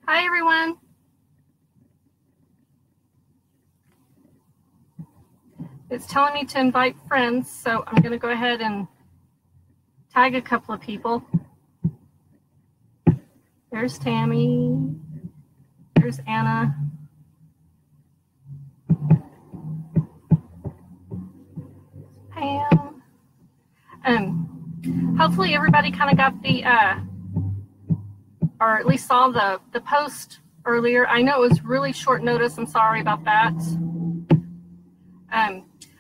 Hi, everyone. It's telling me to invite friends, so I'm going to go ahead and tag a couple of people. There's Tammy. There's Anna. Pam. Hopefully everybody kind of got the, or at least saw the post earlier. I know it was really short notice. I'm sorry about that.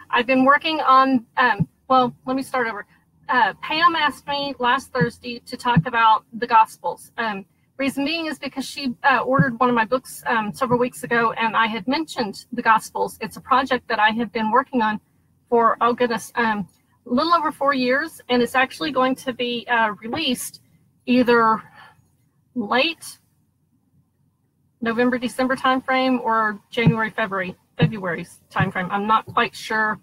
I've been working on, well, let me start over. Pam asked me last Thursday to talk about the Gospels. Reason being is because she ordered one of my books several weeks ago, and I had mentioned the Gospels. It's a project that I have been working on for, oh goodness, a little over 4 years, and it's actually going to be released either late November, December timeframe or January, February's timeframe. I'm not quite sure.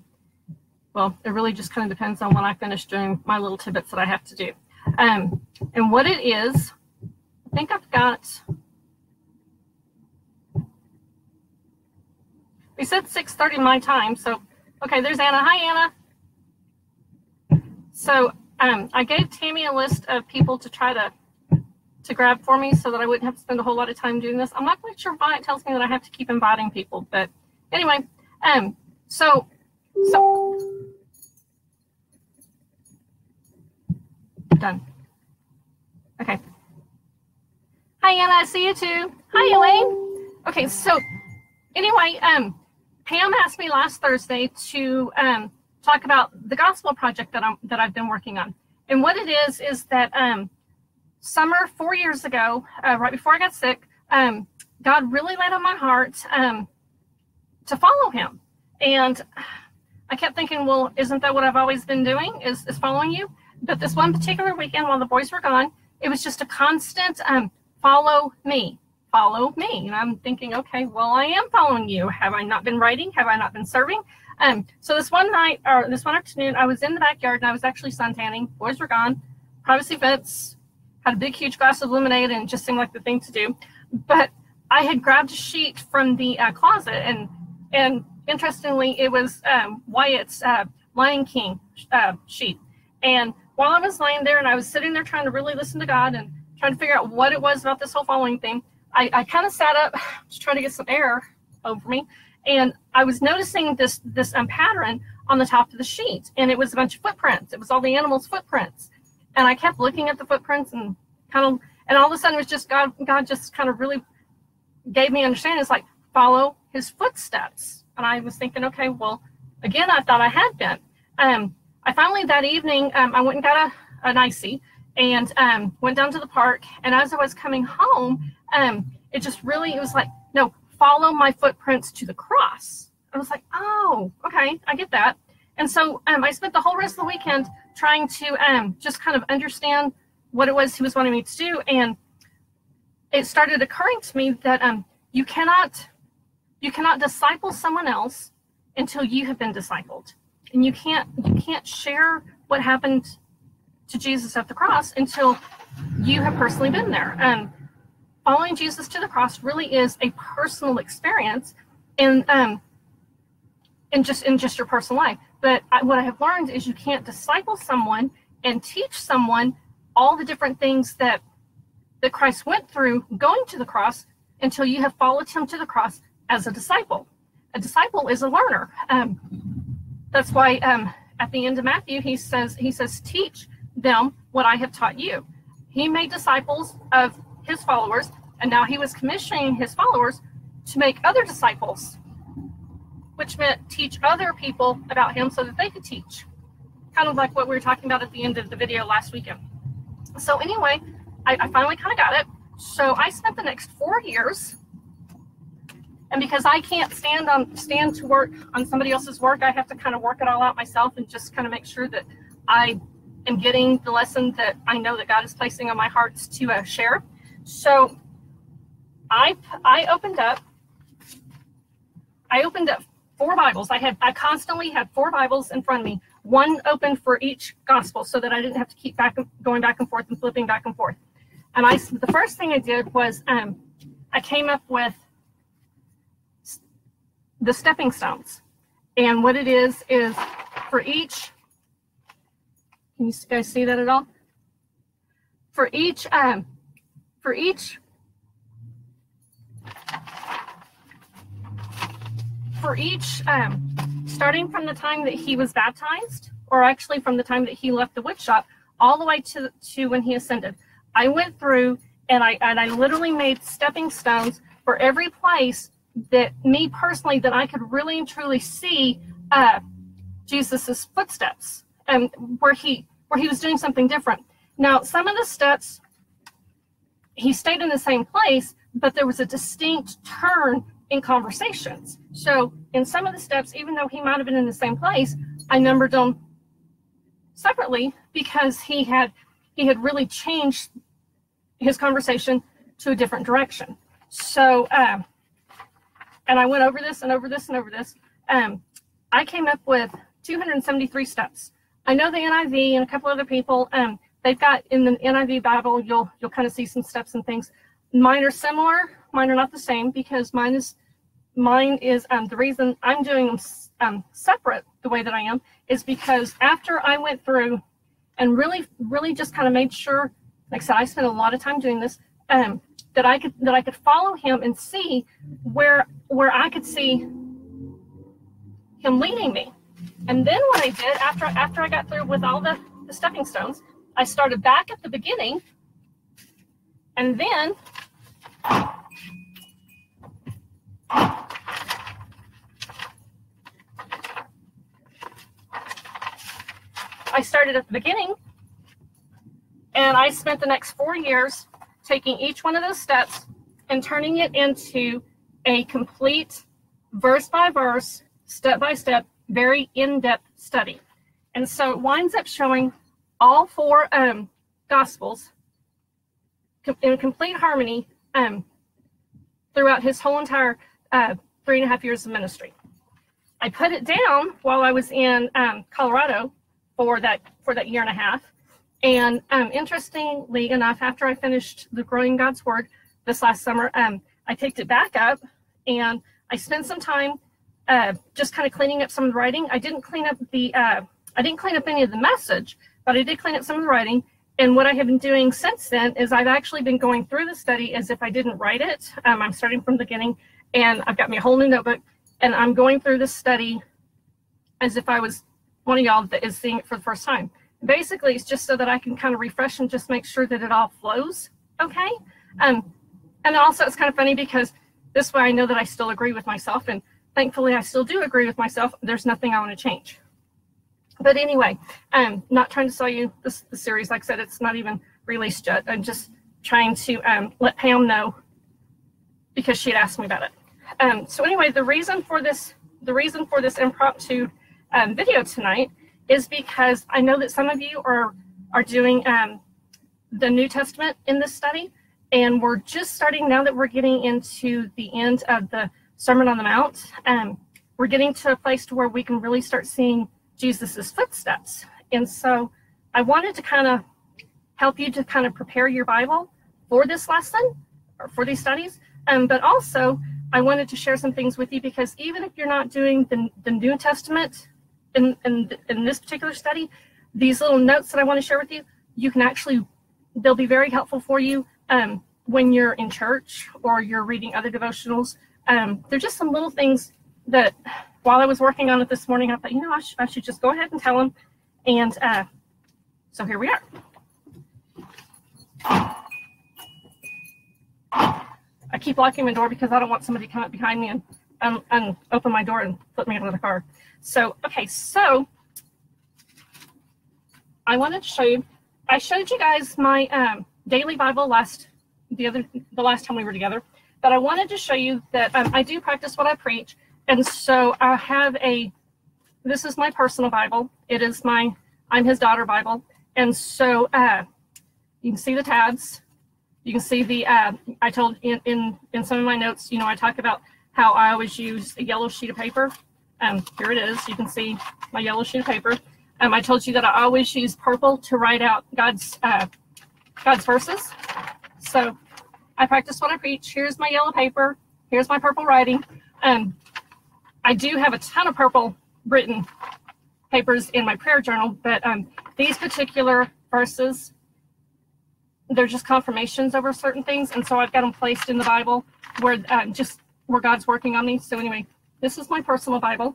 Well, it really just kind of depends on when I finish doing my little tidbits that I have to do. And what it is, I think I've got, we said 6:30 my time. So, okay, there's Anna. Hi, Anna. So I gave Tammy a list of people to try to grab for me so that I wouldn't have to spend a whole lot of time doing this. I'm not quite sure why it tells me that I have to keep inviting people, but anyway, so done. Okay. Hi, Anna. I see you too. Hi, Elaine. Okay, so anyway, Pam asked me last Thursday to talk about the gospel project that I've been working on, and what it is that summer 4 years ago, right before I got sick, God really laid on my heart to follow Him, and I kept thinking, well, isn't that what I've always been doing? Is following you? But this one particular weekend, while the boys were gone, it was just a constant follow me. And I'm thinking, okay, well, I am following you. Have I not been writing? Have I not been serving? So this one night, or this one afternoon, I was in the backyard and I was actually suntanning. Boys were gone. Privacy fence. Had a big, huge glass of lemonade, and it just seemed like the thing to do. But I had grabbed a sheet from the closet, and interestingly, it was Wyatt's Lion King sheet. And while I was laying there and I was sitting there trying to really listen to God and trying to figure out what it was about this whole following thing, I kind of sat up, just trying to get some air over me, and I was noticing this pattern on the top of the sheet, and it was a bunch of footprints. It was all the animals' footprints, and I kept looking at the footprints and all of a sudden it was just God just kind of really gave me understanding. It's like, follow His footsteps. And I was thinking, okay, well, again, I thought I had been. I finally that evening, I went and got an icy and went down to the park. And as I was coming home, it was like, no, follow my footprints to the cross. I was like, oh, okay, I get that. And so I spent the whole rest of the weekend trying to just kind of understand what it was He was wanting me to do. And it started occurring to me that you cannot disciple someone else until you have been discipled. And you can't share what happened to Jesus at the cross until you have personally been there. Following Jesus to the cross really is a personal experience in just your personal life. But what I have learned is you can't disciple someone and teach someone all the different things that Christ went through going to the cross until you have followed Him to the cross as a disciple. A disciple is a learner. That's why at the end of Matthew, he says, teach them what I have taught you. He made disciples of His followers, and now He was commissioning His followers to make other disciples, which meant teach other people about Him so that they could teach. Kind of like what we were talking about at the end of the video last weekend. So anyway, I finally kind of got it. So I spent the next 4 years, and because I can't stand to work on somebody else's work, I have to kind of work it all out myself and just kind of make sure that I am getting the lesson that I know that God is placing on my heart to share. So I opened up 4 Bibles. I constantly had 4 Bibles in front of me, one open for each gospel, so that I didn't have to keep going back and forth and flipping back and forth. And the first thing I did was I came up with the stepping stones. And what it is for each, can you guys see that at all? For each starting from the time that he was baptized, or actually from the time that he left the wood shop, all the way to when he ascended, I went through and I literally made stepping stones for every place that me personally that I could really and truly see Jesus's footsteps, and where he was doing something different. Now, some of the steps he stayed in the same place, but there was a distinct turn in conversations. So in some of the steps, even though he might have been in the same place, I numbered them separately because he had really changed his conversation to a different direction. So and I went over this and over this and over this. I came up with 273 steps. I know the NIV and a couple other people, they've got in the NIV Bible, you'll kind of see some steps and things. Mine are similar. Mine are not the same because mine is the reason I'm doing them separate the way that I am is because after I went through and really just kind of made sure, like I said, I spent a lot of time doing this, that I could follow him and see where I could see him leading me. And then what I did after I got through with all the stepping stones, I started back at the beginning, and then I started at the beginning, and I spent the next 4 years taking each one of those steps and turning it into a complete verse-by-verse, step-by-step, very in-depth study. And so it winds up showing all four Gospels in complete harmony throughout his whole entire 3.5 years of ministry. I put it down while I was in Colorado for that year and a half. And interestingly enough, after I finished the Growing God's Word this last summer, I picked it back up and I spent some time just kind of cleaning up some of the writing. I didn't clean up any of the message, but I did clean up some of the writing. And what I have been doing since then is I've actually been going through the study as if I didn't write it. I'm starting from the beginning, and I've got me a whole new notebook, and I'm going through this study as if I was one of y'all that is seeing it for the first time. Basically, it's just so that I can kind of refresh and just make sure that it all flows okay. And also it's kind of funny because this way I know that I still agree with myself, and thankfully I still do agree with myself. There's nothing I want to change. But anyway, I'm not trying to sell you the series. Like I said, it's not even released yet. I'm just trying to let Pam know because she had asked me about it. So anyway, the reason for this impromptu video tonight is because I know that some of you are doing the New Testament in this study, and we're just starting now that we're getting into the end of the Sermon on the Mount. We're getting to a place to where we can really start seeing Jesus's footsteps. And so I wanted to kind of help you to kind of prepare your Bible for this lesson or for these studies. But also I wanted to share some things with you because even if you're not doing the New Testament in this particular study, these little notes that I want to share with you, you can actually, they'll be very helpful for you when you're in church or you're reading other devotionals. They're just some little things that while I was working on it this morning, I thought, you know, I should just go ahead and tell them. And so here we are. I keep locking my door because I don't want somebody to come up behind me and open my door and flip me out of the car. So, okay, so I wanted to show you, I showed you guys my daily Bible the last time we were together, but I wanted to show you that I do practice what I preach. And so I have this is my personal Bible. It is I'm his daughter Bible. And so you can see the tabs. You can see the, I told in some of my notes, you know, I talk about how I always use a yellow sheet of paper. Here it is. You can see my yellow sheet of paper. I told you that I always use purple to write out God's verses. So I practice what I preach. Here's my yellow paper. Here's my purple writing. I do have a ton of purple written papers in my prayer journal, but these particular verses, they're just confirmations over certain things, and so I've got them placed in the Bible where where God's working on me. So anyway, this is my personal Bible.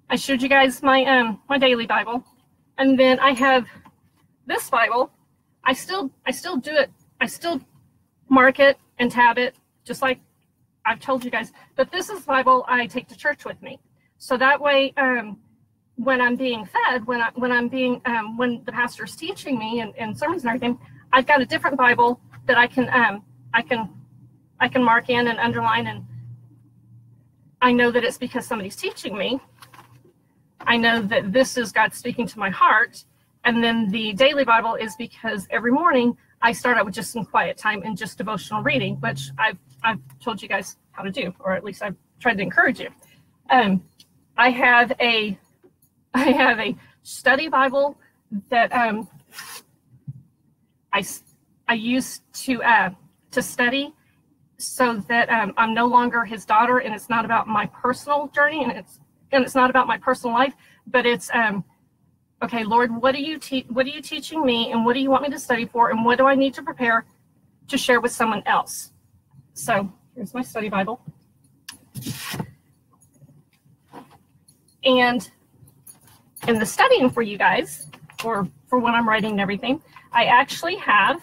I showed you guys my my daily Bible, and then I have this Bible. I still do it. I still mark it and tab it, just like I've told you guys. But this is the Bible I take to church with me, so that way when I'm being fed, when the pastor's teaching me and sermons and everything, I've got a different Bible that I can mark in and underline, and I know that it's because somebody's teaching me. I know that this is God speaking to my heart. And then the daily Bible is because every morning I start out with just some quiet time and just devotional reading, which I've told you guys how to do, or at least I've tried to encourage you. I have a study Bible that I use to study, so that I'm no longer his daughter, and it's not about my personal journey, and it's not about my personal life, but it's okay, Lord, what are you teaching me, and what do you want me to study for, and what do I need to prepare to share with someone else? So here's my study Bible. And in the studying for you guys, or for when I'm writing and everything, I actually have,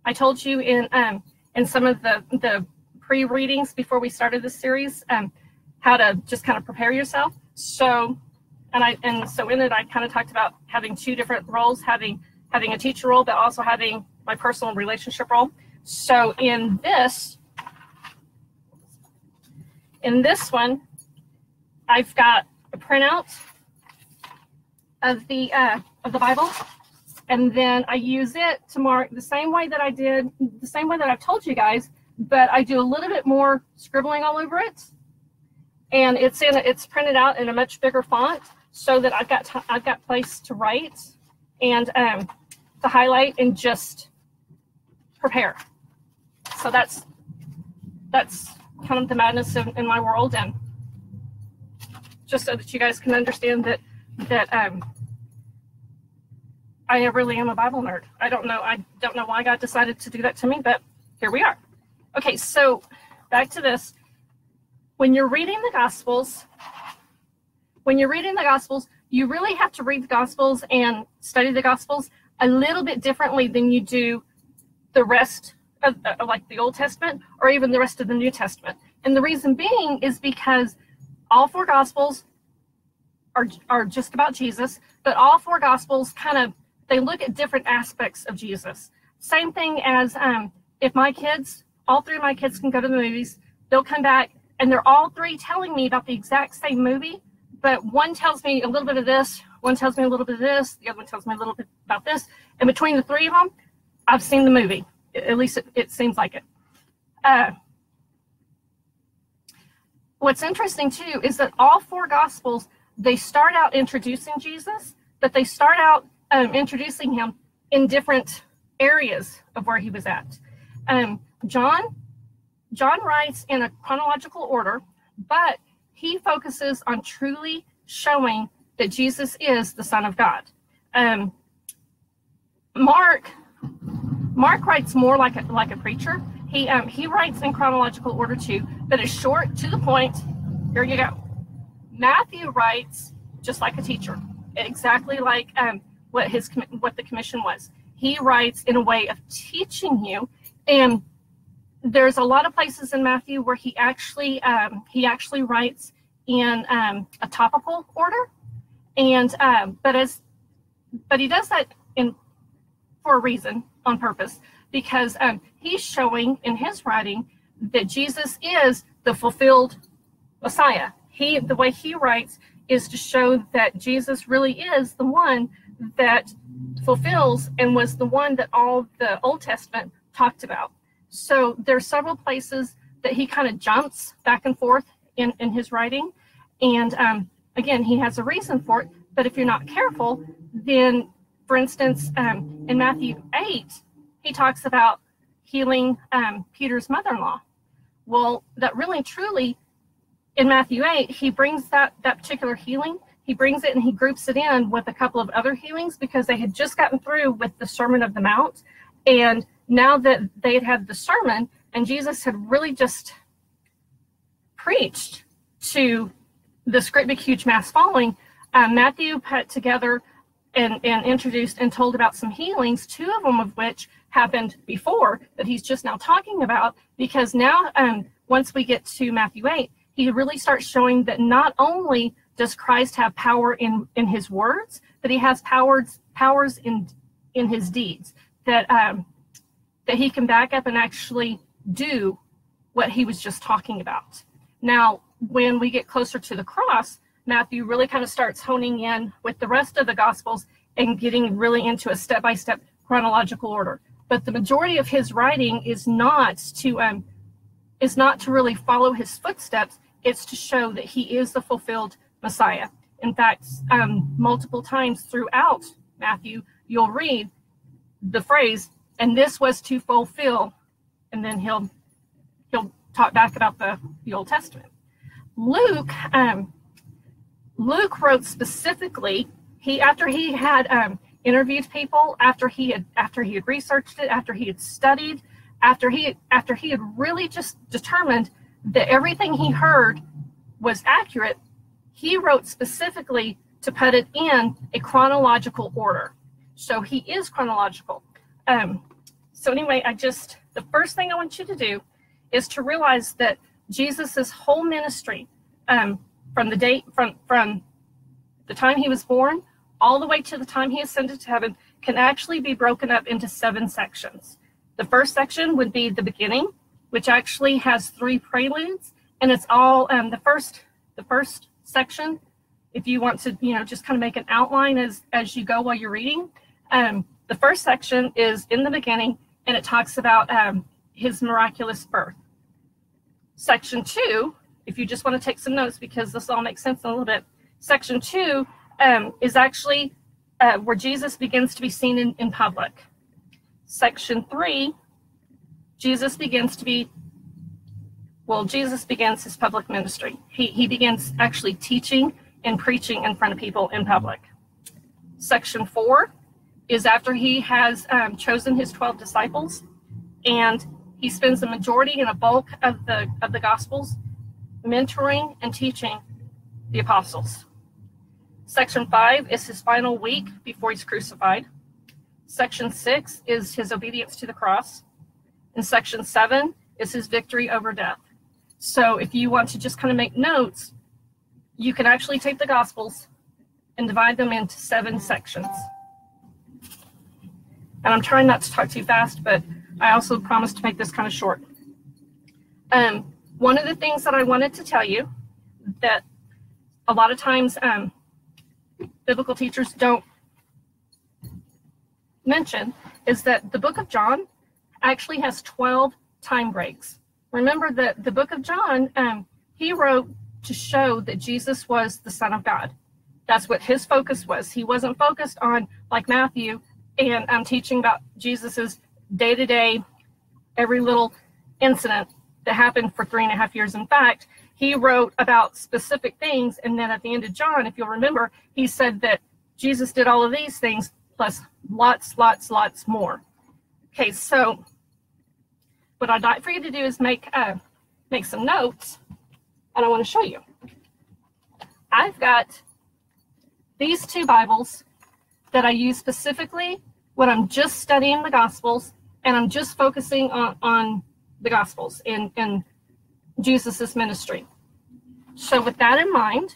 I told you in some of the pre-readings before we started this series, how to just kind of prepare yourself. So, so in it, I kind of talked about having two different roles, having a teacher role, but also having my personal relationship role. So in this one, I've got a printout of the Bible, and then I use it to mark the same way that I've told you guys, but I do a little bit more scribbling all over it, and it's printed out in a much bigger font, so that I've got place to write and to highlight and just prepare. So that's kind of the madness in my world, and just so that you guys can understand that I really am a Bible nerd. I don't know why God decided to do that to me, but here we are. Okay, so back to this. When you're reading the Gospels, you really have to read the Gospels and study the Gospels a little bit differently than you do the rest of like the Old Testament, or even the rest of the New Testament. And the reason being is because all four Gospels are just about Jesus, but all four Gospels they look at different aspects of Jesus. Same thing as if all three of my kids can go to the movies, they'll come back and they're all three telling me about the exact same movie, but one tells me a little bit of this, one tells me a little bit of this, the other one tells me a little bit about this, and between the three of them, I've seen the movie. At least it seems like it. What's interesting too is that all four Gospels, they start out introducing Jesus, but they start out introducing him in different areas of where he was at. John writes in a chronological order, but he focuses on truly showing that Jesus is the Son of God. Mark writes more like a preacher. He writes in chronological order too, but it's short, to the point. Here you go. Matthew writes just like a teacher, exactly like what the commission was. He writes in a way of teaching you, and there's a lot of places in Matthew where he actually writes in a topical order, and but he does that for a reason, on purpose, because he's showing in his writing that Jesus is the fulfilled Messiah. The way he writes is to show that Jesus really is the one that fulfills and was the one that all the Old Testament talked about. So there's several places that he kind of jumps back and forth in his writing. And again, he has a reason for it. But if you're not careful, then, for instance, in Matthew 8, he talks about healing Peter's mother-in-law. Well, that really truly, in Matthew 8, he brings that particular healing, he brings it and he groups it in with a couple of other healings because they had just gotten through with the Sermon of the Mount. And now that they had had the sermon and Jesus had really just preached to this great big huge mass following, Matthew put together and introduced and told about some healings, two of them of which happened before that he's just now talking about, because now once we get to Matthew 8, he really starts showing that not only does Christ have power in his words, but he has powers in his deeds, that he can back up and actually do what he was just talking about. Now, when we get closer to the cross, Matthew really kind of starts honing in with the rest of the Gospels and getting really into a step-by-step chronological order. But the majority of his writing is not to really follow his footsteps. It's to show that he is the fulfilled Messiah. In fact, multiple times throughout Matthew, you'll read the phrase, "And this was to fulfill," and then he'll talk back about the Old Testament. Luke wrote specifically, after he had interviewed people, after he had researched it, after he had studied, after he had really just determined that everything he heard was accurate, he wrote specifically to put it in a chronological order. So he is chronological. So anyway, the first thing I want you to do is to realize that Jesus's whole ministry, from the time he was born all the way to the time he ascended to heaven, can actually be broken up into 7 sections. The first section would be the beginning, which actually has 3 preludes, and it's all the first section. If you want to, just kind of make an outline as you go while you're reading, the first section is in the beginning, and it talks about his miraculous birth. Section 2, if you just want to take some notes because this all makes sense in a little bit, section 2 is actually where Jesus begins to be seen in public. Section 3, Jesus begins his public ministry. He begins actually teaching and preaching in front of people in public. Section 4 is after he has chosen his 12 disciples, and he spends the majority and a bulk of the Gospels mentoring and teaching the apostles. Section 5 is his final week before he's crucified. Section 6 is his obedience to the cross. And section 7 is his victory over death. So if you want to just kind of make notes, you can actually take the Gospels and divide them into 7 sections. And I'm trying not to talk too fast, but I also promised to make this kind of short. One of the things that I wanted to tell you that a lot of times biblical teachers don't mention is that the book of John actually has 12 time breaks. Remember that the book of John, he wrote to show that Jesus was the Son of God. That's what his focus was. He wasn't focused on, like Matthew, and I'm teaching about Jesus's day-to-day, every little incident that happened for 3.5 years. In fact, he wrote about specific things, and then at the end of John, if you'll remember, he said that Jesus did all of these things, plus lots more. Okay, so what I'd like for you to do is make some notes, and I want to show you. I've got these 2 Bibles that I use specifically when I'm just studying the Gospels, and I'm just focusing on the Gospels in Jesus's ministry. So with that in mind,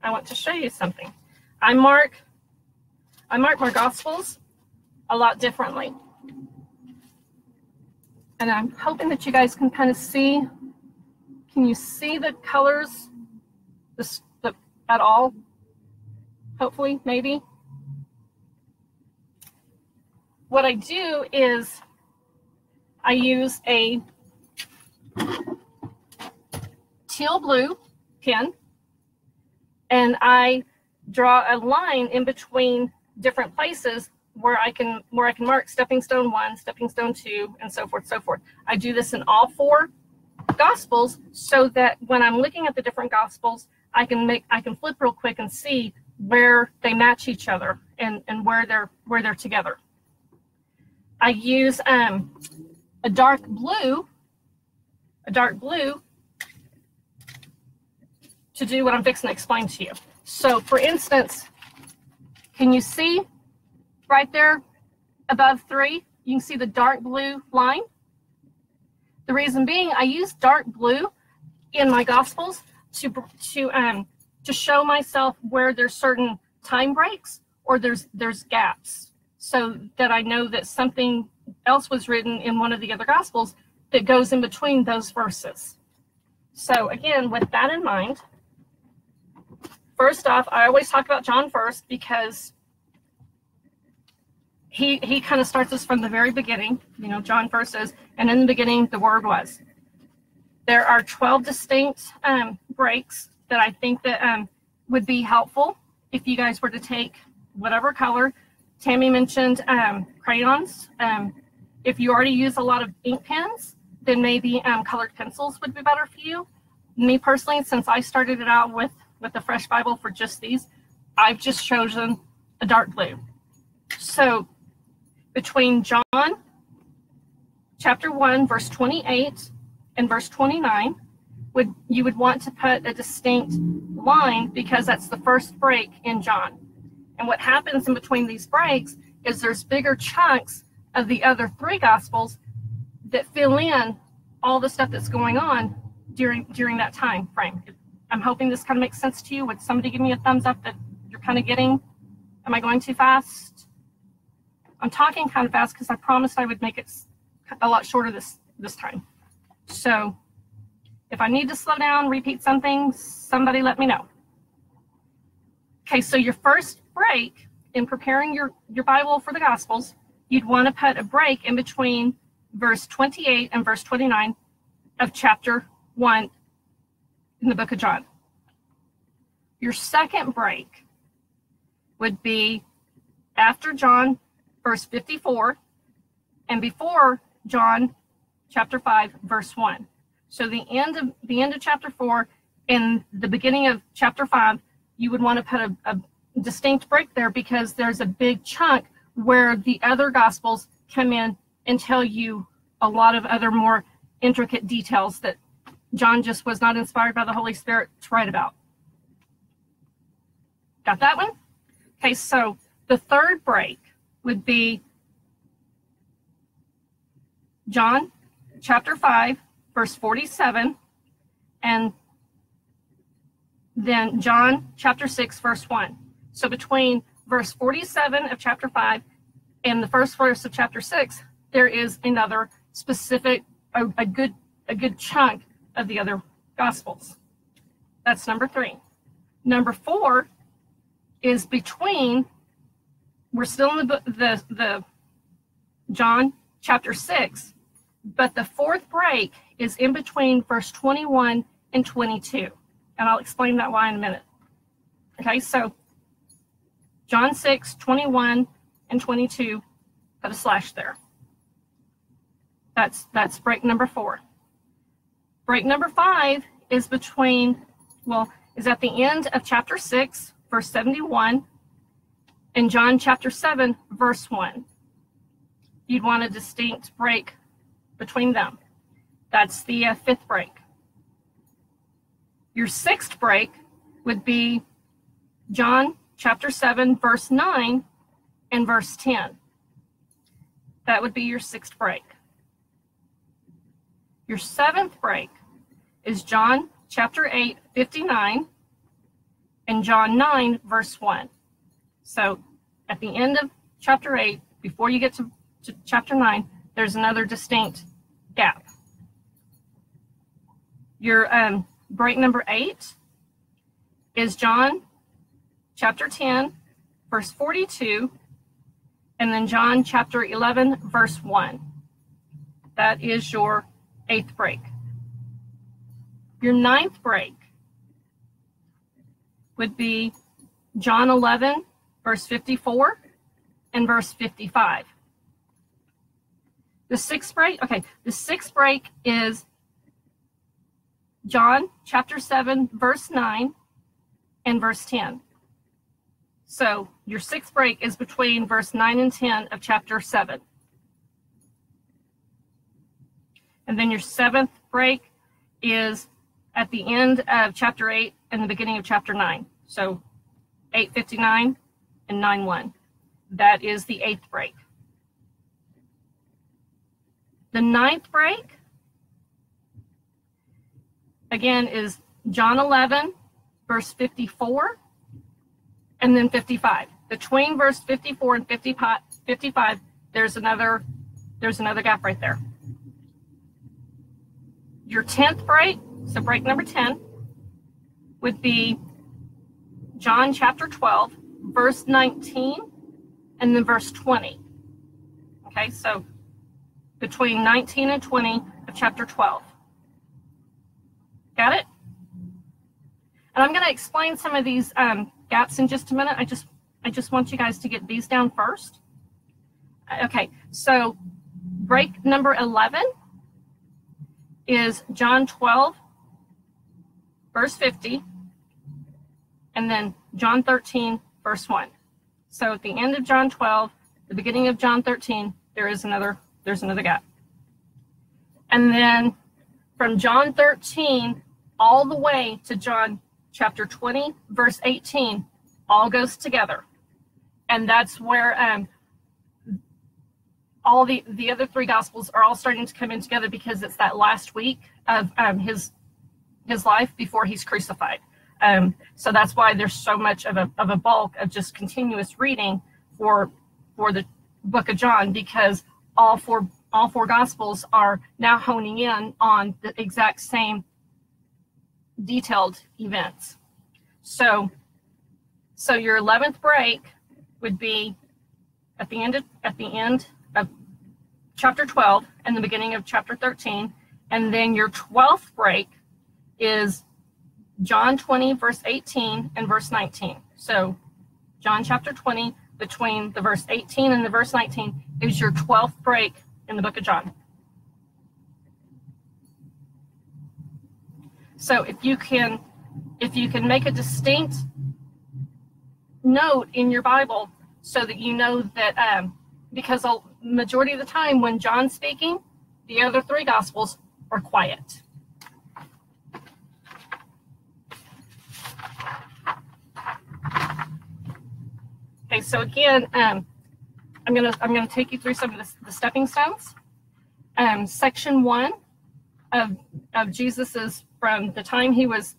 I want to show you something. I mark my Gospels a lot differently. And I'm hoping that you guys can kind of see. Can you see the colors at all? Hopefully, maybe. What I do is I use a teal blue pen, and I draw a line in between different places where I can mark stepping stone 1, stepping stone 2, and so forth, so forth. I do this in all 4 gospels so that when I'm looking at the different gospels, I can flip real quick and see where they match each other and where they're together. I use a dark blue to do what I'm fixing to explain to you. So for instance, can you see right there above 3? You can see the dark blue line. The reason being, I use dark blue in my gospels to show myself where there's certain time breaks or there's gaps, so that I know that something else was written in one of the other gospels that goes in between those verses. So again, with that in mind, first off, I always talk about John first because he kind of starts us from the very beginning. You know, John first says, and in the beginning, the Word was. There are 12 distinct breaks that I think that would be helpful if you guys were to take whatever color. Tammy mentioned crayons. If you already use a lot of ink pens, then maybe colored pencils would be better for you. Me personally, since I started it out with the Fresh Bible for just these, I've just chosen a dark blue. So between John chapter 1, verse 28 and verse 29, you would want to put a distinct line because that's the first break in John. And what happens in between these breaks is there's bigger chunks of the other 3 gospels that fill in all the stuff that's going on during that time frame. I'm hoping this kind of makes sense to you. Would somebody give me a thumbs up that you're kind of getting? Am I going too fast? I'm talking kind of fast because I promised I would make it a lot shorter this time. So if I need to slow down, repeat something, somebody let me know. Okay, so your first break in preparing your Bible for the Gospels, you'd want to put a break in between verse 28 and verse 29 of chapter 1 in the book of John. Your second break would be after John, verse 54, and before John, chapter 5, verse 1. So the end of chapter 4 and the beginning of chapter 5, you would want to put a distinct break there because there's a big chunk where the other Gospels come in and tell you a lot of other more intricate details that John just was not inspired by the Holy Spirit to write about. Got that one? Okay, so the third break would be John chapter 5, verse 47, and then John chapter 6, verse 1. So between verse 47 of chapter 5 and the first verse of chapter 6, there is another specific, a good chunk of the other Gospels. That's number 3. Number 4 is between, we're still in the John chapter 6, but the fourth break is in between verse 21 and 22. And I'll explain that why in a minute. Okay, so John 6, 21 and 22, put a slash there. That's break number 4. Break number 5 is is at the end of chapter 6, verse 71, and John chapter 7, verse 1. You'd want a distinct break between them. That's the 5th break. Your 6th break would be John chapter 7, verse 9 and verse 10. That would be your 6th break. Your 7th break is John chapter 8, 59 and John 9, verse 1. So at the end of chapter 8, before you get to chapter 9, there's another distinct gap. Your break number 8 is John chapter 10, verse 42, and then John chapter 11, verse 1. That is your 8th break. Your 9th break would be John 11, verse 54, and verse 55. The sixth break, okay, the sixth break is John chapter 7, verse 9 and verse 10. So your sixth break is between verse 9 and 10 of chapter 7. And then your seventh break is at the end of chapter 8 and the beginning of chapter 9. So 8:59 and 9:1. That is the eighth break. The ninth break, again, is John 11, verse 54, and then 55. Between verse 54 and 55, there's another gap right there. Your 10th break, so break number 10, would be John chapter 12, verse 19, and then verse 20. Okay, so between 19 and 20 of chapter 12. Got it? And I'm going to explain some of these gaps in just a minute. I just want you guys to get these down first. Okay, so break number 11 is John 12, verse 50, and then John 13, verse 1. So at the end of John 12, the beginning of John 13, there's another gap. And then from John 13 all the way to John chapter 20, verse 18, all goes together. And that's where all the other three gospels are all starting to come in together, because it's that last week of his life before he's crucified. So that's why there's so much of a bulk of just continuous reading for the book of John, because all four gospels are now honing in on the exact same detailed events. So your 11th break would be at the end of chapter 12 and the beginning of chapter 13, and then your 12th break is John 20, verse 18 and verse 19. So John chapter 20, between the verse 18 and the verse 19, is your 12th break in the book of John. So if you can make a distinct note in your Bible so that you know that, because a majority of the time when John's speaking, the other three gospels are quiet. Okay, so again, I'm gonna take you through some of the stepping stones. Section 1 of Jesus's, from the time he was,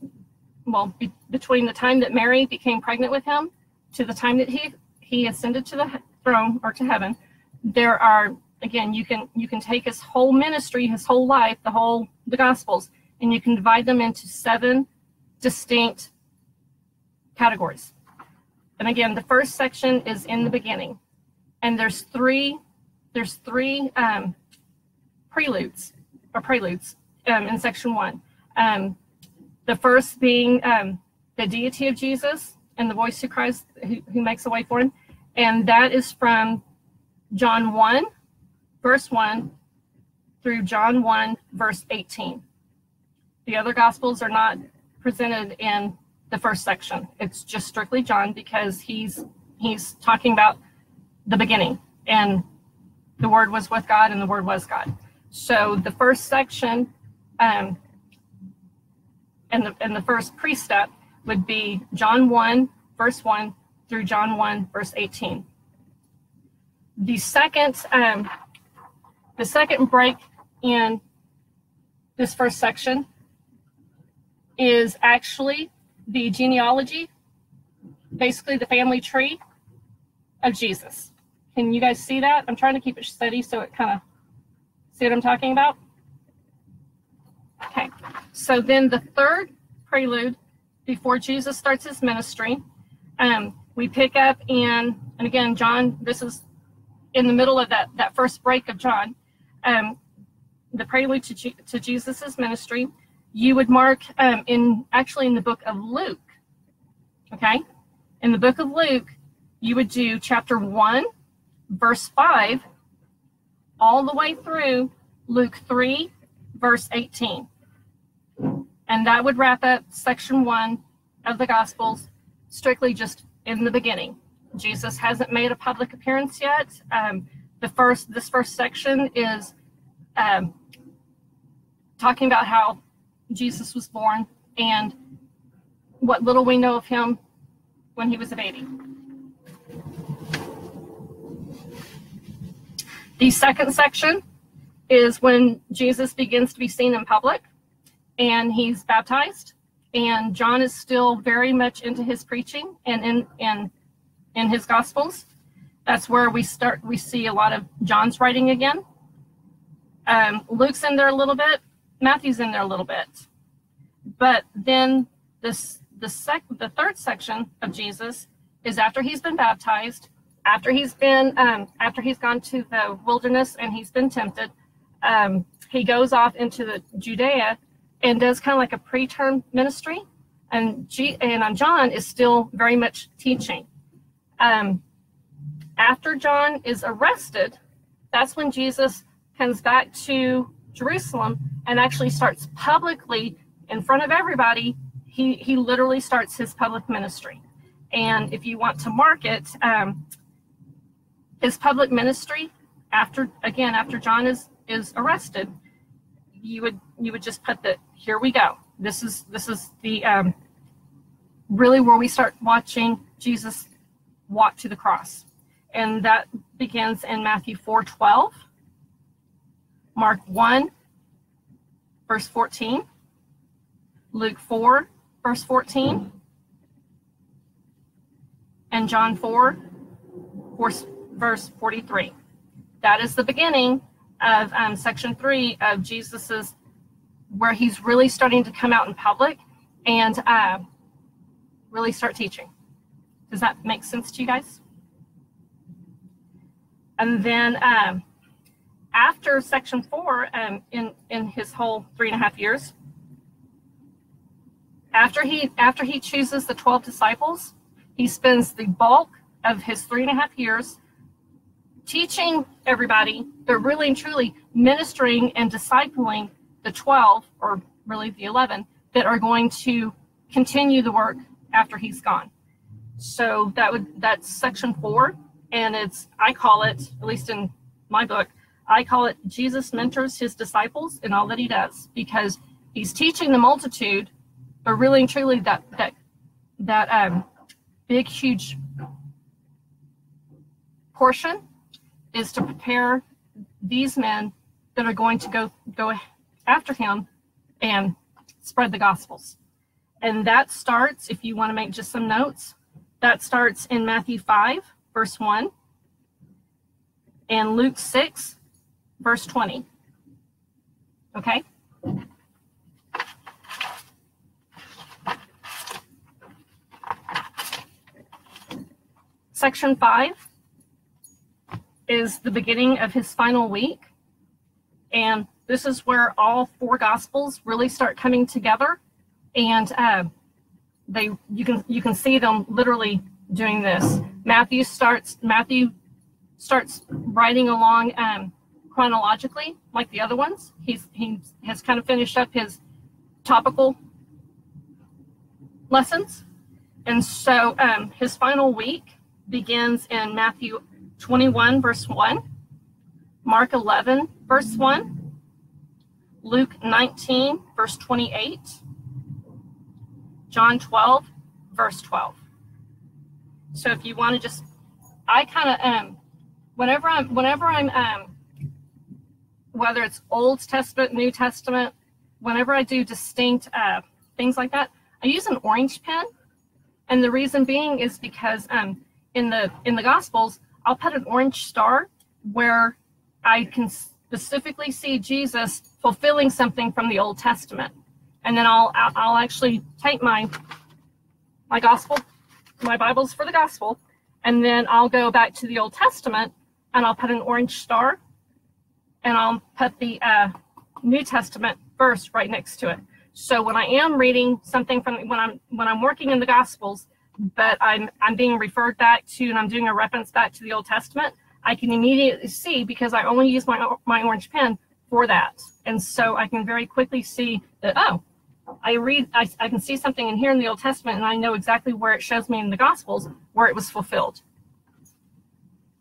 between the time that Mary became pregnant with him to the time that he ascended to the throne or to heaven, there are, again, you can take his whole ministry, his whole life, the Gospels, and you can divide them into 7 distinct categories. And again, the first section is in the beginning, and there's three preludes in section 1. The first being the deity of Jesus and the voice who cries, who makes a way for him, and that is from John 1, verse 1 through John 1, verse 18. The other Gospels are not presented in the first section. It's just strictly John, because he's talking about the beginning, and the Word was with God, and the Word was God. So the first section and the first precept would be John 1, verse 1 through John 1, verse 18. The second break in this first section is actually the genealogy, basically the family tree of Jesus. Can you guys see that? I'm trying to keep it steady so it kind of, see what I'm talking about? Okay, so then the third prelude before Jesus starts his ministry, we pick up in, and again, John, this is in the middle of that first break of John, the prelude to Jesus's ministry. You would mark in the book of Luke. Okay, in the book of Luke, you would do chapter 1, verse 5, all the way through Luke 3, verse 18. And that would wrap up section 1 of the Gospels, strictly just in the beginning. Jesus hasn't made a public appearance yet. This first section is talking about how Jesus was born and what little we know of him when he was a baby. The second section is when Jesus begins to be seen in public and he's baptized, and John is still very much into his preaching and in his Gospels. That's where we see a lot of John's writing again. Luke's in there a little bit, Matthew's in there a little bit. But then the third section of Jesus is after he's been baptized, after he's gone to the wilderness and he's been tempted. He goes off into the Judea and does kind of like a preterm ministry, and John is still very much teaching. After John is arrested, that's when Jesus comes back to Jerusalem and actually starts publicly in front of everybody. He literally starts his public ministry. And if you want to mark it, his public ministry after John is arrested, you would just put the, here we go. This is the really where we start watching Jesus walk to the cross. And that begins in Matthew 4:12, Mark 1, verse 14, Luke 4, verse 14, and John 4, verse 43. That is the beginning of section 3 of Jesus's, where he's really starting to come out in public and really start teaching. Does that make sense to you guys? And then after section 4, in his whole 3.5 years, after he chooses the 12 disciples, he spends the bulk of his 3.5 years teaching everybody, but really and truly ministering and discipling the 12, or really the 11, that are going to continue the work after he's gone. So that's section 4, and I call it, at least in my book, I call it Jesus mentors his disciples in all that he does, because he's teaching the multitude, but really and truly that big, huge portion is to prepare these men that are going to go after him and spread the Gospels. And that starts, if you want to make just some notes, that starts in Matthew 5, verse 1, and Luke 6, verse 20. Okay? Section 5 is the beginning of his final week, and this is where all 4 Gospels really start coming together, and you can see them literally doing this. Matthew starts writing along chronologically like the other ones. He has kind of finished up his topical lessons, and so his final week begins in Matthew 21, verse 1, Mark 11, verse 1, Luke 19, verse 28, John 12, verse 12. So if you want to I kind of whenever I'm whether it's Old Testament, New Testament, whenever I do distinct things like that, I use an orange pen, and the reason being is because in the Gospels, I'll put an orange star where I can specifically see Jesus fulfilling something from the Old Testament, and then I'll actually take my Bibles for the Gospel, and then I'll go back to the Old Testament and I'll put an orange star, and I'll put the New Testament verse right next to it. So when I am reading something from when I'm working in the Gospels, but I'm being referred back to, and I'm doing a reference back to the Old Testament, I can immediately see, because I only use my orange pen for that. And so I can very quickly see that, oh, I can see something in here in the Old Testament, and I know exactly where it shows me in the Gospels where it was fulfilled.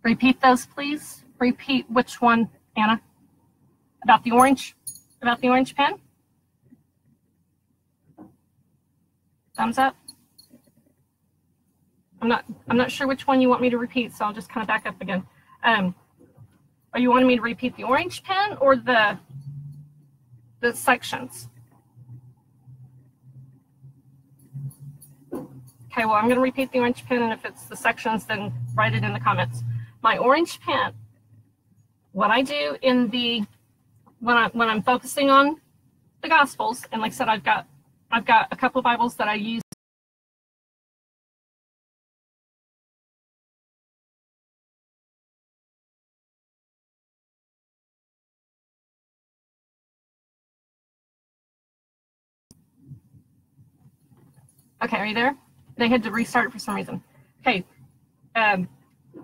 Repeat those, please. Repeat which one, Anna? About the orange pen? Thumbs up. I'm not sure which one you want me to repeat, so I'll just kind of back up again. Are you wanting me to repeat the orange pen or the sections? Okay, well, I'm going to repeat the orange pen, and if it's the sections, then write it in the comments. My orange pen, what I do in the when I'm focusing on the Gospels, and like I said, I've got a couple of Bibles that I use. Okay, are you there? They had to restart for some reason. Okay,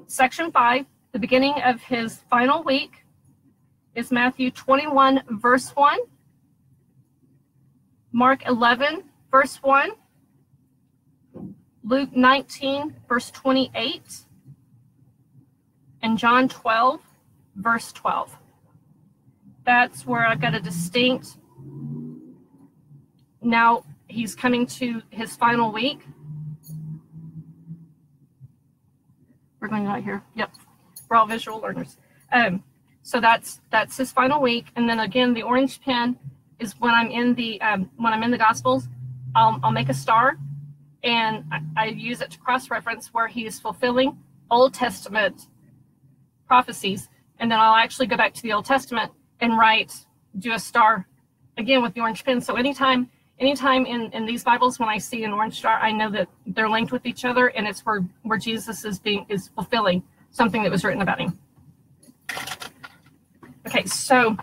section 5, the beginning of his final week is Matthew 21, verse 1, Mark 11, verse 1, Luke 19, verse 28, and John 12, verse 12. That's where I've got a distinct, now he's coming to his final week. We're going right here. Yep, we're all visual learners. So that's his final week, and then again, the orange pen is when I'm in the Gospels. I'll make a star, and I use it to cross-reference where he is fulfilling Old Testament prophecies, and then I'll actually go back to the Old Testament and do a star again with the orange pen. So anytime in these Bibles when I see an orange star, I know that they're linked with each other, and it's where Jesus is fulfilling something that was written about him. Okay, so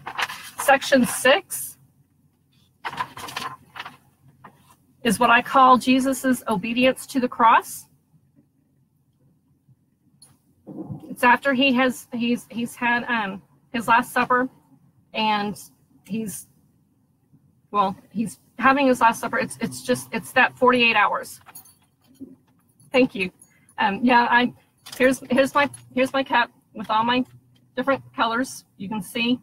section 6 is what I call Jesus's obedience to the cross. It's after he's had his Last Supper, and he's having his Last Supper. It's that 48 hours. Thank you. Yeah, here's my cup with all my different colors. You can see.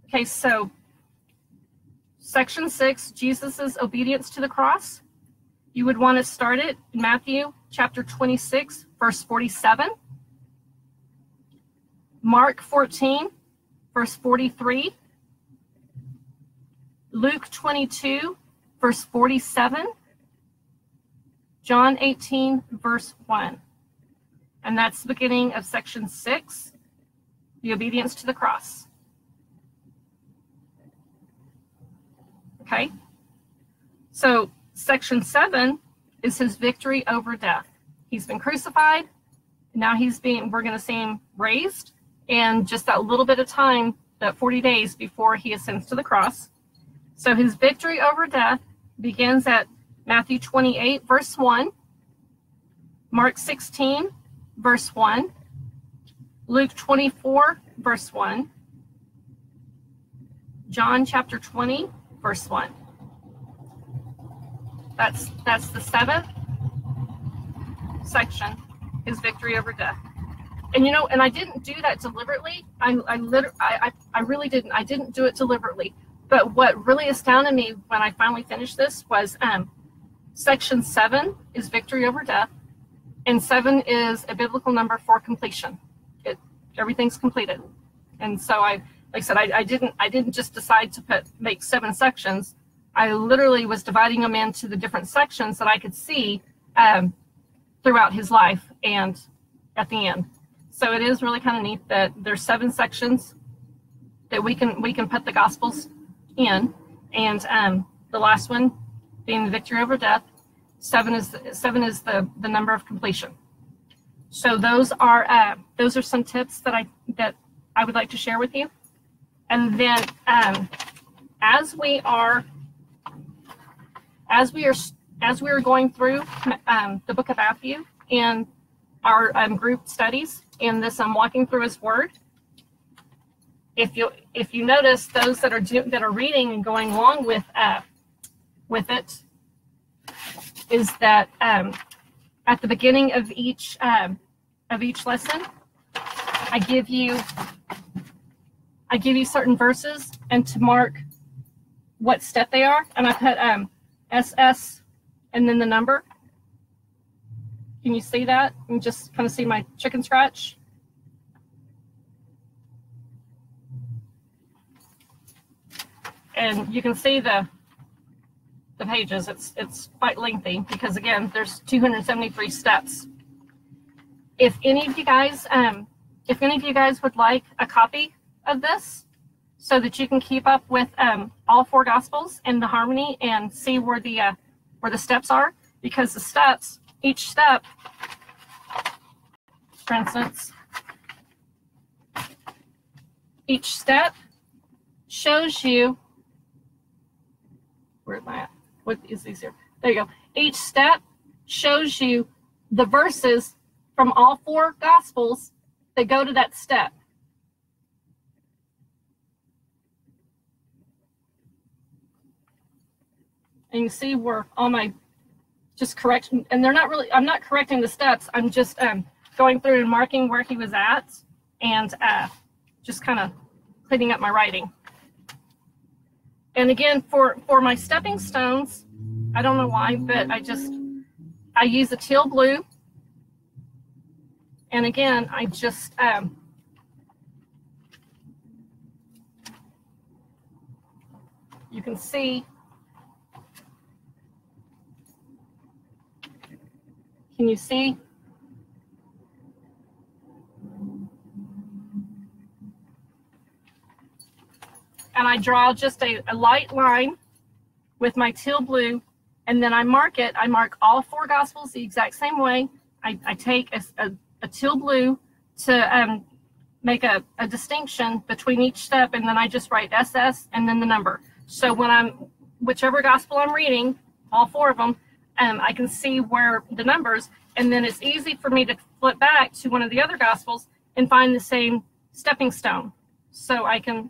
Okay, so section 6, Jesus's obedience to the cross. You would want to start it in Matthew chapter 26, verse 47. Mark 14, verse 43. Luke 22, verse 47. John 18, verse 1. And that's the beginning of section 6, the obedience to the cross. Okay? So section 7 is his victory over death. He's been crucified. Now we're going to see him raised. And just that little bit of time, that 40 days before he ascends to the cross. So his victory over death begins at Matthew 28, verse 1, Mark 16, verse 1, Luke 24, verse 1, John chapter 20, verse 1. That's the 7th section, his victory over death. And and I didn't do that deliberately. I really didn't. I didn't do it deliberately. But what really astounded me when I finally finished this was section 7 is victory over death, and 7 is a biblical number for completion. Everything's completed. And so like I said, I didn't just decide to make 7 sections. I literally was dividing them into the different sections that I could see throughout his life and at the end. So it is really kind of neat that there's 7 sections that we can put the Gospels in, and the last one being the victory over death. 7 is the number of completion. So those are some tips that I would like to share with you. And then as we are going through the book of Matthew, and our group studies in this Walking Through His Word. If you notice, those that are reading and going along with it, is that at the beginning of each lesson, I give you certain verses and to mark what step they are, and I put SS and then the number. Can you see that? And just kind of see my chicken scratch. And you can see the pages. It's quite lengthy because, again, there's 273 steps. If any of you guys would like a copy of this, so that you can keep up with all 4 Gospels and the harmony and see where the steps are, because the steps, each step, for instance, each step shows you, where am I at? What is easier? There you go. Each step shows you the verses from all 4 Gospels that go to that step. And you see where all my just correction, and they're not really, I'm not correcting the steps. I'm just going through and marking where he was at and just kind of cleaning up my writing. And again, for my stepping stones, I don't know why, but I use a teal blue. And again, I just, you can see, can you see? And I draw just a light line with my teal blue, and then I mark it. I mark all 4 Gospels the exact same way. I take a teal blue to make a distinction between each step, and then I just write SS and then the number. So when whichever Gospel I'm reading, all 4 of them, I can see where the numbers, and then it's easy for me to flip back to one of the other Gospels and find the same stepping stone. So I can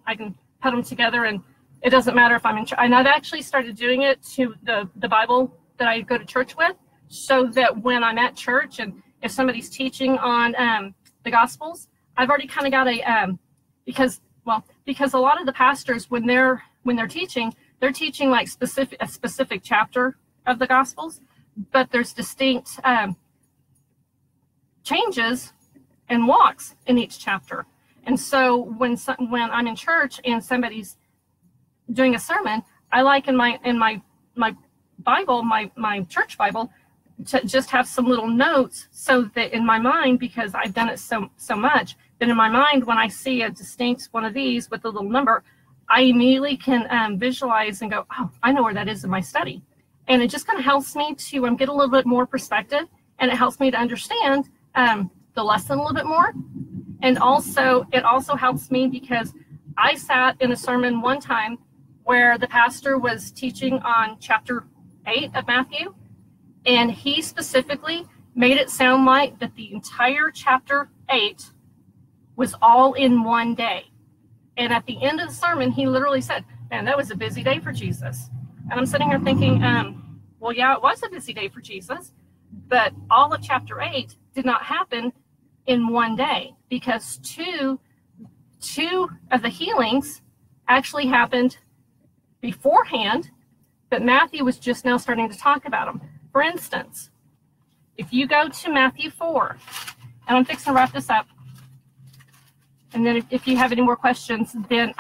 put them together, and it doesn't matter if I'm in church. And I've actually started doing it to the Bible that I go to church with, so that when I'm at church and if somebody's teaching on the Gospels, I've already kind of got a because a lot of the pastors, when they're teaching, they're teaching like a specific chapter of the Gospels, but there's distinct changes and walks in each chapter. And so when I'm in church and somebody's doing a sermon, I like in my Bible, my church Bible, to just have some little notes, so that in my mind, because I've done it so much, that in my mind, when I see a distinct one of these with a little number, I immediately can visualize and go, oh, I know where that is in my study. And it just kind of helps me to get a little bit more perspective, and it helps me to understand the lesson a little bit more. And also, it also helps me because I sat in a sermon one time where the pastor was teaching on chapter 8 of Matthew, and he specifically made it sound like that the entire chapter 8 was all in one day. And at the end of the sermon, he literally said, man, that was a busy day for Jesus. And I'm sitting here thinking, well, yeah, it was a busy day for Jesus, but all of chapter 8 did not happen in one day, because two of the healings actually happened beforehand, but Matthew was just now starting to talk about them. For instance, if you go to Matthew 4, and I'm fixing to wrap this up, and then if you have any more questions, then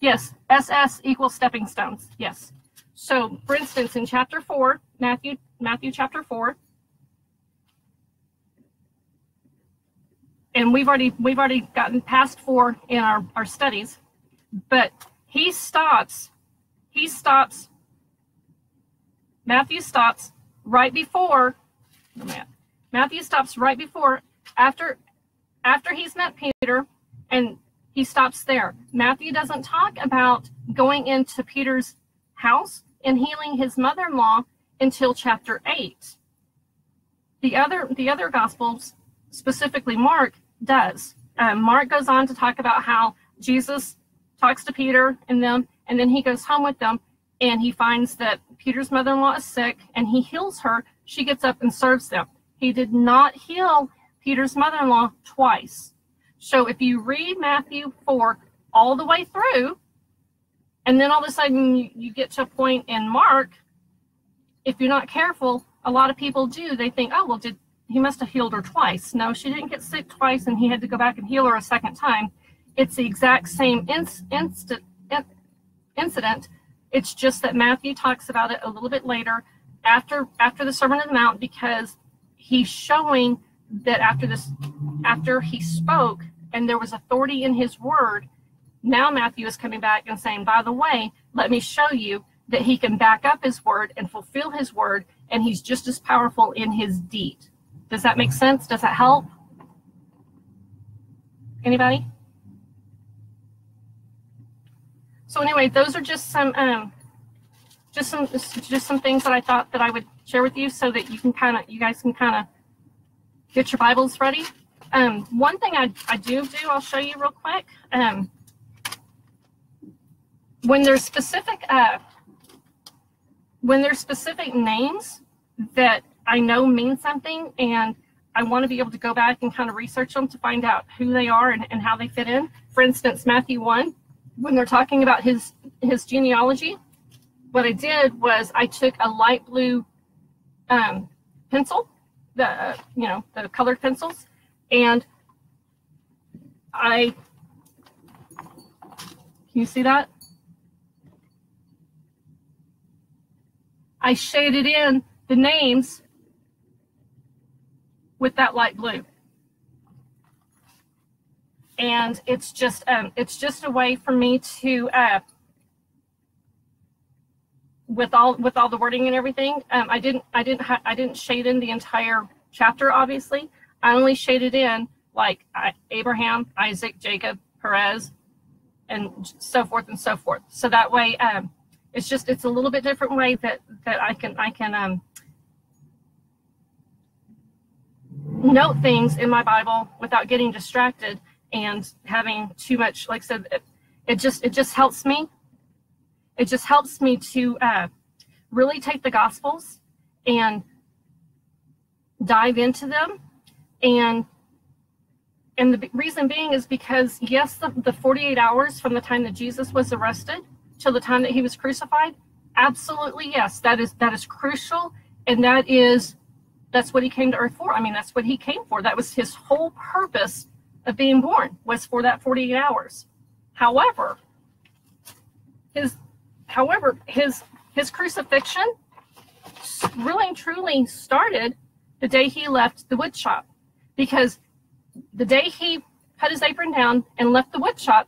yes, SS equals stepping stones. Yes. So, for instance, in chapter 4, Matthew chapter 4, and we've already gotten past 4 in our studies, but Matthew stops right before, after he's met Peter, and he stops there. Matthew doesn't talk about going into Peter's house and healing his mother-in-law until chapter 8. The other Gospels, specifically Mark, does. Mark goes on to talk about how Jesus talks to Peter and them, and then he goes home with them, and he finds that Peter's mother-in-law is sick, and he heals her. She gets up and serves them. He did not heal Peter's mother-in-law twice. So if you read Matthew 4 all the way through, and then all of a sudden you get to a point in Mark, if you're not careful, a lot of people do. They think, oh, well, he must have healed her twice. No, she didn't get sick twice, and he had to go back and heal her a second time. It's the exact same incident. It's just that Matthew talks about it a little bit later, after the Sermon on the Mount, because he's showing that after he spoke and there was authority in his word, now Matthew is coming back and saying, by the way, let me show you that he can back up his word and fulfill his word, and he's just as powerful in his deed. Does that make sense? Does that help? Anybody? So anyway, those are just some things that I thought that I would share with you, so that you guys can kind of get your Bibles ready. One thing I do, I'll show you real quick. When there's specific names that I know mean something, and I want to be able to go back and kind of research them to find out who they are and how they fit in. For instance, Matthew 1, when they're talking about his genealogy, what I did was I took a light blue pencil, the colored pencils, and can you see that? I shaded in the names with that light blue. And it's just a way for me to, with all the wording and everything, I didn't shade in the entire chapter, obviously. I only shaded in like Abraham, Isaac, Jacob, Perez, and so forth and so forth. So that way, it's a little bit different way that I can note things in my Bible without getting distracted and having too much. Like I said, it just helps me. It just helps me to really take the Gospels and dive into them, and the reason being is because, yes, the 48 hours from the time that Jesus was arrested till the time that he was crucified, absolutely, yes, that is crucial, and that's what he came to earth for. I mean, that's what he came for. That was his whole purpose of being born, was for that 48 hours. However, his crucifixion really and truly started the day he left the wood shop, because the day he put his apron down and left the wood shop,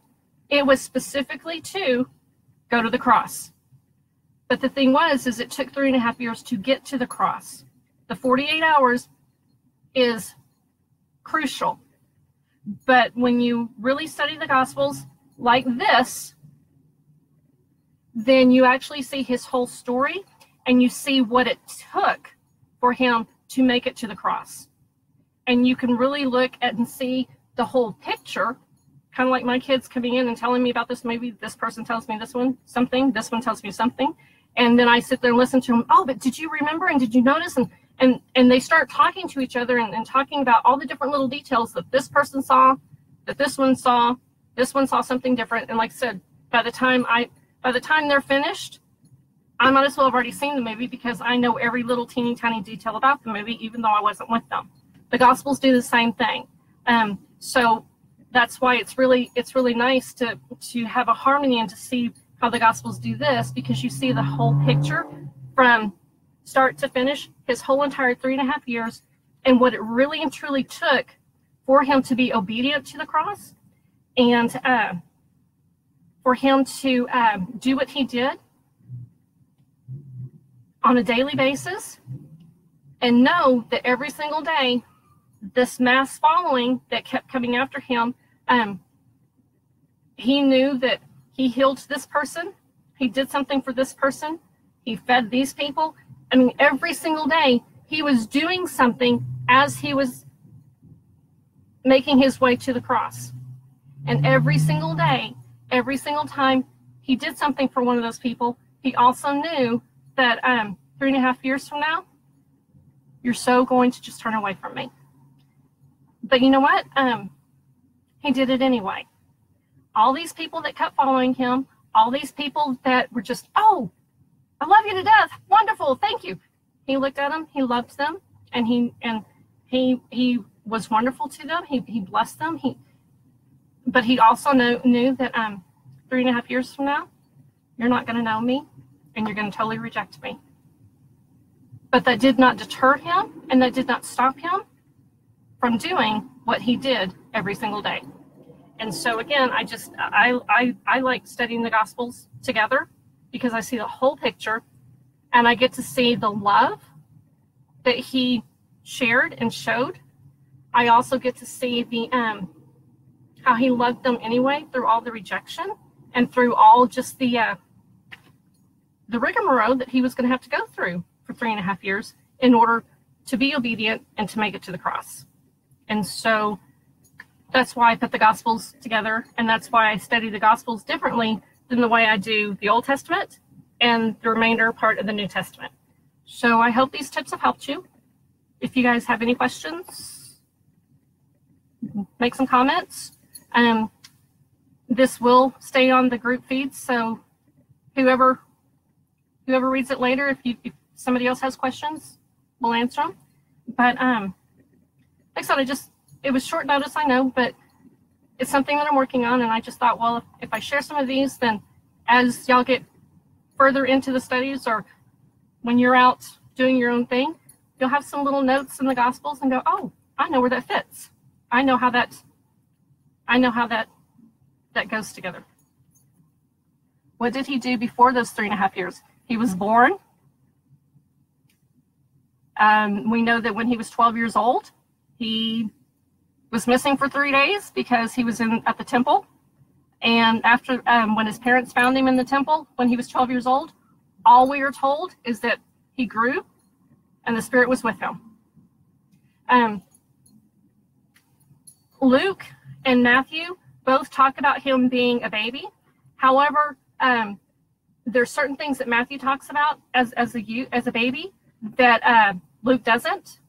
it was specifically to go to the cross. But the thing is it took 3.5 years to get to the cross. The 48 hours is crucial. But when you really study the Gospels like this, then you actually see his whole story, and you see what it took for him to make it to the cross. And you can really look at and see the whole picture, kind of like my kids coming in and telling me about this movie. This person tells me this one something, this one tells me something, and then I sit there and listen to them. Oh, but did you remember, and did you notice? And they start talking to each other and talking about all the different little details that this person saw, that this one saw something different. And like I said, by the time they're finished, I might as well have already seen the movie, because I know every little teeny tiny detail about the movie, even though I wasn't with them. The Gospels do the same thing. So that's why it's really nice to have a harmony and to see how the Gospels do this, because you see the whole picture from start to finish, his whole entire 3.5 years, and what it really and truly took for him to be obedient to the cross, and for him to do what he did on a daily basis, and know that every single day, this mass following that kept coming after him, he knew that he healed this person, he did something for this person, he fed these people. I mean, every single day He was doing something as he was making his way to the cross. And every single day, every single time he did something for one of those people, he also knew that 3.5 years from now, you're so going to just turn away from me. But you know what? He did it anyway. All these people that kept following him, all these people that were just, oh, I love you to death. Wonderful. Thank you. He looked at them. He loved them. And he was wonderful to them. He blessed them. But he also knew that 3.5 years from now, you're not going to know me and you're going to totally reject me. But that did not deter him, and that did not stop him from doing what he did every single day. And so again, I like studying the Gospels together because I see the whole picture, and I get to see the love that he shared and showed. I also get to see the how he loved them anyway through all the rejection and through all just the rigmarole that he was going to have to go through for 3.5 years in order to be obedient and to make it to the cross. And so that's why I put the Gospels together, and that's why I study the Gospels differently than the way I do the Old Testament and the remainder part of the New Testament. So I hope these tips have helped you. If you guys have any questions, make some comments. This will stay on the group feed, so whoever reads it later, if somebody else has questions, we'll answer them. But like I said, it was short notice, I know, but it's something that I'm working on, and I just thought, well, if I share some of these, then as y'all get further into the studies or when you're out doing your own thing, you'll have some little notes in the Gospels and go, oh, I know where that fits. I know how that goes together. What did he do before those 3.5 years? He was born. We know that when he was 12 years old, he was missing for 3 days because he was at the temple. And after when his parents found him in the temple when he was 12 years old, all we are told is that he grew and the Spirit was with him. Luke and Matthew both talk about him being a baby. However, there's certain things that Matthew talks about as a baby that Luke doesn't.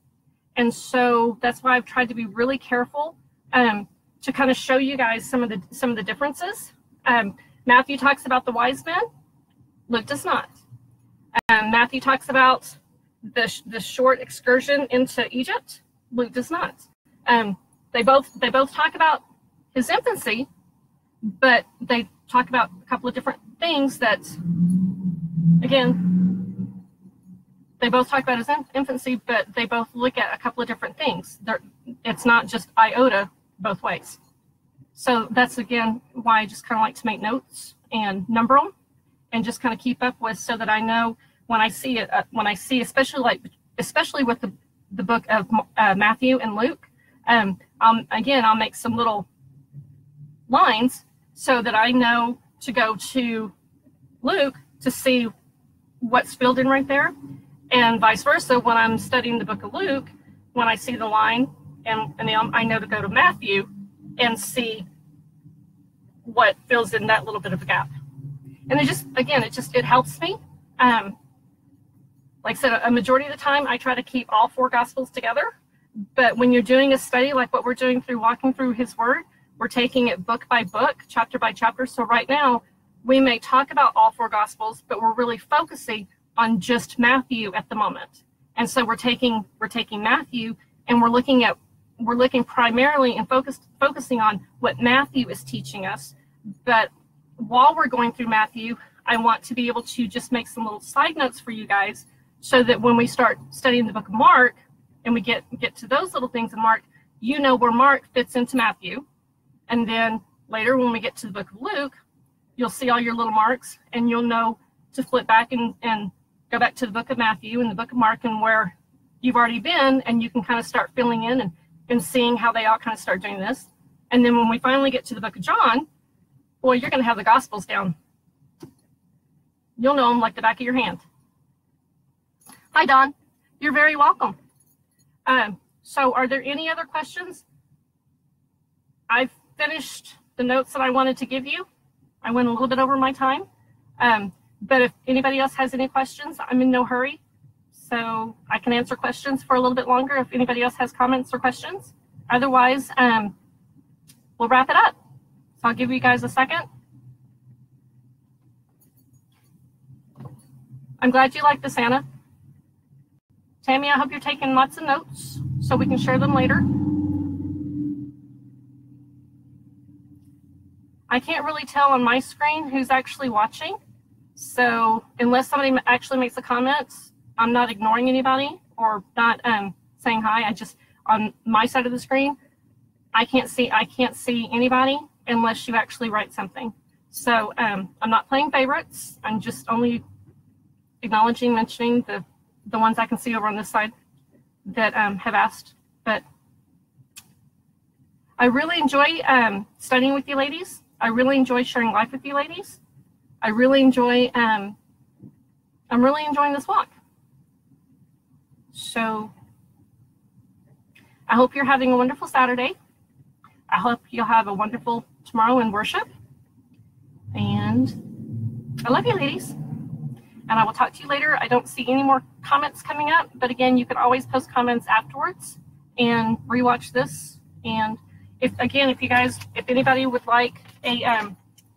And so that's why I've tried to be really careful to kind of show you guys some of the differences. Matthew talks about the wise men. Luke does not. Matthew talks about the short excursion into Egypt. Luke does not. They both talk about his infancy, but they talk about a couple of different things that, again, they both talk about his infancy, but they both look at a couple of different things. It's not just iota both ways. So that's, again, why I just kind of like to make notes and number them and just kind of keep up with, so that I know when I see it, especially with the book of Matthew and Luke, I'll make some little lines so that I know to go to Luke to see what's filled in right there, and vice versa. When I'm studying the book of Luke, when I see the line, and I know to go to Matthew and see what fills in that little bit of a gap. And it helps me. Like I said, a majority of the time, I try to keep all 4 Gospels together. But when you're doing a study like what we're doing through walking through his word, we're taking it book by book, chapter by chapter. So right now, we may talk about all 4 Gospels, but we're really focusing on just Matthew at the moment. And so we're taking Matthew, and we're looking primarily and focusing on what Matthew is teaching us. But while we're going through Matthew, I want to be able to just make some little side notes for you guys, so that when we start studying the book of Mark and we get to those little things in Mark, you know where Mark fits into Matthew. And then later when we get to the book of Luke, you'll see all your little marks, and you'll know to flip back and go back to the book of Matthew and the book of Mark and where you've already been, and you can kind of start filling in and seeing how they all kind of start doing this. And then when we finally get to the book of John, boy, you're going to have the Gospels down. You'll know them like the back of your hand. Hi, Don. You're very welcome. So are there any other questions? I've finished the notes that I wanted to give you. I went a little bit over my time. But if anybody else has any questions, I'm in no hurry. So I can answer questions for a little bit longer if anybody else has comments or questions. Otherwise, we'll wrap it up. So I'll give you guys a second. I'm glad you like the Santa. Tammy, I hope you're taking lots of notes so we can share them later. I can't really tell on my screen who's actually watching. So unless somebody actually makes a comment, I'm not ignoring anybody or not saying hi. I just, on my side of the screen, I can't see anybody unless you actually write something. So I'm not playing favorites. I'm just only acknowledging, mentioning the ones I can see over on this side that have asked. But I really enjoy studying with you ladies. I really enjoy sharing life with you ladies. I really enjoy, I'm really enjoying this walk. So I hope you're having a wonderful Saturday. I hope you'll have a wonderful tomorrow in worship. And I love you ladies. And I will talk to you later. I don't see any more comments coming up, but again, you can always post comments afterwards and rewatch this. And if anybody would like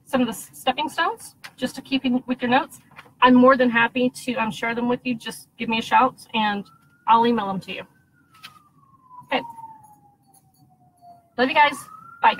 some of the stepping stones, just to keep in with your notes, I'm more than happy to share them with you. Just give me a shout and I'll email them to you. Okay. Love you guys. Bye.